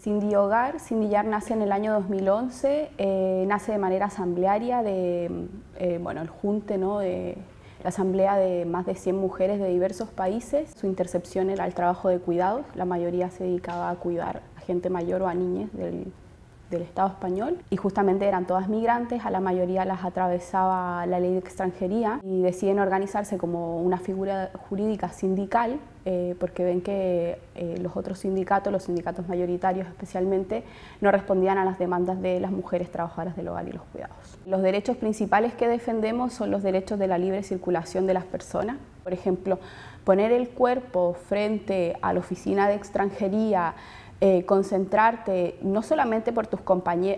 Cindy Hogar. Cindy Yar nace en el año 2011, nace de manera asamblearia de, el junte, ¿no?, de la asamblea de más de 100 mujeres de diversos países. Su intercepción era el trabajo de cuidados, la mayoría se dedicaba a cuidar a gente mayor o a niñas del Estado español, y justamente eran todas migrantes, a la mayoría las atravesaba la ley de extranjería y deciden organizarse como una figura jurídica sindical porque ven que los otros sindicatos, los sindicatos mayoritarios especialmente, no respondían a las demandas de las mujeres trabajadoras del hogar y los cuidados. Los derechos principales que defendemos son los derechos de la libre circulación de las personas. Por ejemplo, poner el cuerpo frente a la oficina de extranjería, concentrarte no solamente por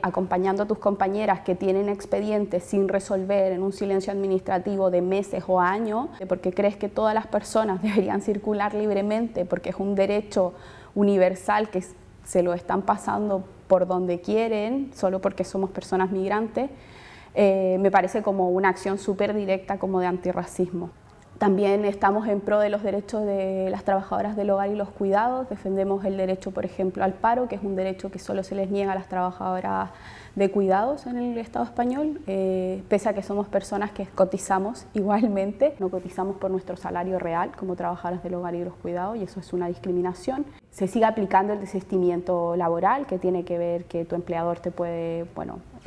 acompañando a tus compañeras que tienen expedientes sin resolver en un silencio administrativo de meses o años, porque crees que todas las personas deberían circular libremente porque es un derecho universal que se lo están pasando por donde quieren, solo porque somos personas migrantes, me parece como una acción súper directa como de antirracismo. También estamos en pro de los derechos de las trabajadoras del hogar y los cuidados. Defendemos el derecho, por ejemplo, al paro, que es un derecho que solo se les niega a las trabajadoras de cuidados en el Estado español, pese a que somos personas que cotizamos igualmente. No cotizamos por nuestro salario real como trabajadoras del hogar y los cuidados, y eso es una discriminación. Se sigue aplicando el desistimiento laboral, que tiene que ver que tu empleador te puede,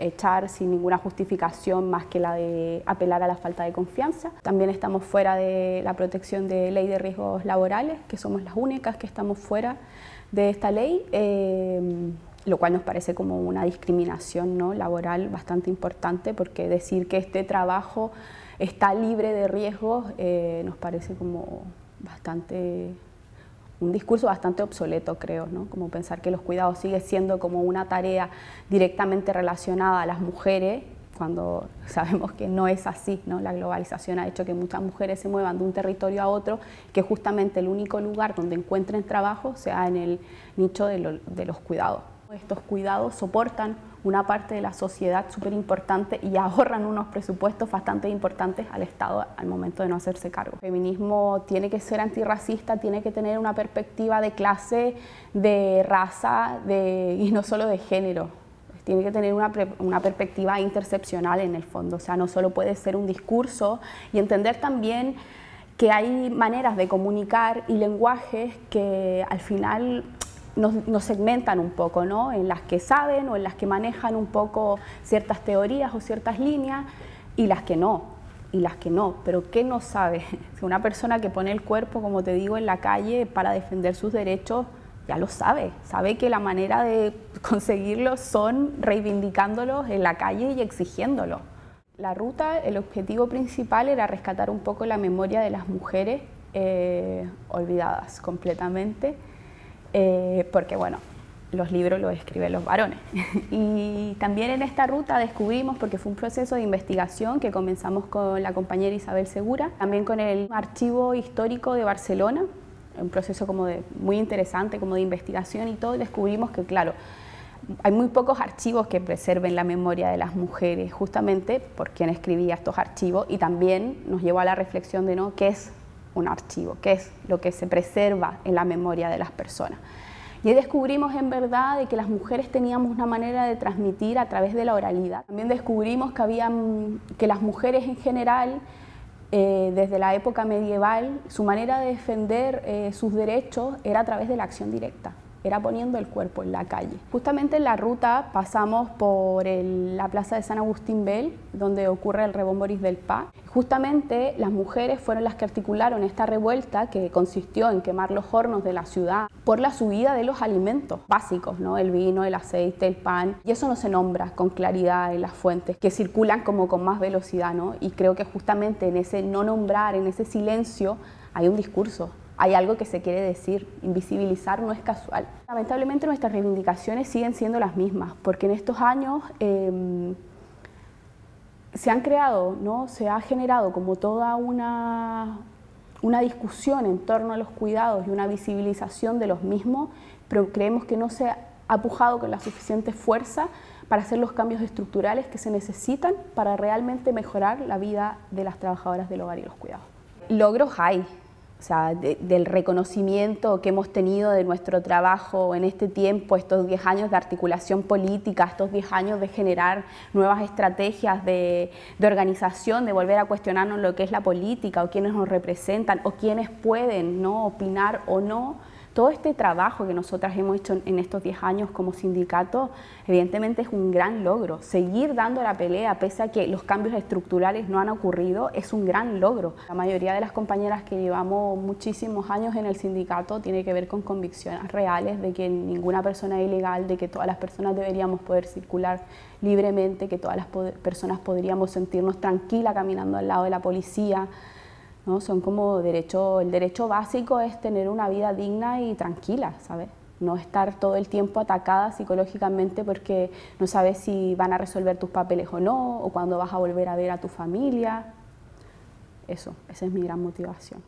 echar sin ninguna justificación más que la de apelar a la falta de confianza. También estamos fuera de la protección de ley de riesgos laborales, que somos las únicas que estamos fuera de esta ley, lo cual nos parece como una discriminación, ¿no?, laboral bastante importante, porque decir que este trabajo está libre de riesgos nos parece como un discurso bastante obsoleto, creo, ¿no? Como pensar que los cuidados sigue siendo como una tarea directamente relacionada a las mujeres, cuando sabemos que no es así, ¿no? La globalización ha hecho que muchas mujeres se muevan de un territorio a otro, que justamente el único lugar donde encuentren trabajo sea en el nicho de los cuidados. Estos cuidados soportan una parte de la sociedad súper importante y ahorran unos presupuestos bastante importantes al Estado al momento de no hacerse cargo. El feminismo tiene que ser antirracista, tiene que tener una perspectiva de clase, de raza y no solo de género. Tiene que tener una perspectiva interseccional en el fondo, o sea, no solo puede ser un discurso, y entender también que hay maneras de comunicar y lenguajes que al final nos segmentan un poco, ¿no?, en las que saben o en las que manejan un poco ciertas teorías o ciertas líneas, y las que no, pero ¿qué no sabe? Una persona que pone el cuerpo, como te digo, en la calle para defender sus derechos, ya lo sabe que la manera de conseguirlos son reivindicándolos en la calle y exigiéndolo. La ruta, el objetivo principal era rescatar un poco la memoria de las mujeres olvidadas completamente, porque los libros los escriben los varones. Y también en esta ruta descubrimos, porque fue un proceso de investigación que comenzamos con la compañera Isabel Segura, también con el Archivo Histórico de Barcelona, un proceso muy interesante, como de investigación y todo, y descubrimos que, claro, hay muy pocos archivos que preserven la memoria de las mujeres, justamente por quien escribía estos archivos, y también nos llevó a la reflexión de, ¿no?, qué es un archivo, qué es lo que se preserva en la memoria de las personas. Y ahí descubrimos en verdad de que las mujeres teníamos una manera de transmitir a través de la oralidad. También descubrimos que las mujeres en general, desde la época medieval, su manera de defender sus derechos era a través de la acción directa, era poniendo el cuerpo en la calle. Justamente en la ruta pasamos por la plaza de San Agustín Bel, donde ocurre el Rebomboris del Pa. Justamente las mujeres fueron las que articularon esta revuelta, que consistió en quemar los hornos de la ciudad por la subida de los alimentos básicos, ¿no?, el vino, el aceite, el pan, y eso no se nombra con claridad en las fuentes, que circulan como con más velocidad, ¿no? Y creo que justamente en ese no nombrar, en ese silencio, hay un discurso. Hay algo que se quiere decir, invisibilizar no es casual. Lamentablemente nuestras reivindicaciones siguen siendo las mismas, porque en estos años se han creado, ¿no?, se ha generado como toda una discusión en torno a los cuidados y una visibilización de los mismos, pero creemos que no se ha pujado con la suficiente fuerza para hacer los cambios estructurales que se necesitan para realmente mejorar la vida de las trabajadoras del hogar y los cuidados. Logros hay. o sea, del reconocimiento que hemos tenido de nuestro trabajo en este tiempo, estos 10 años de articulación política, estos 10 años de generar nuevas estrategias de organización, de volver a cuestionarnos lo que es la política o quiénes nos representan o quiénes pueden, ¿no?, opinar o no. Todo este trabajo que nosotras hemos hecho en estos 10 años como sindicato, evidentemente es un gran logro. Seguir dando la pelea, pese a que los cambios estructurales no han ocurrido, es un gran logro. La mayoría de las compañeras que llevamos muchísimos años en el sindicato tiene que ver con convicciones reales de que ninguna persona es ilegal, de que todas las personas deberíamos poder circular libremente, que todas las personas podríamos sentirnos tranquilas caminando al lado de la policía, ¿no? Son como el derecho básico es tener una vida digna y tranquila, ¿sabes? No estar todo el tiempo atacada psicológicamente porque no sabes si van a resolver tus papeles o no, o cuándo vas a volver a ver a tu familia. Eso, esa es mi gran motivación.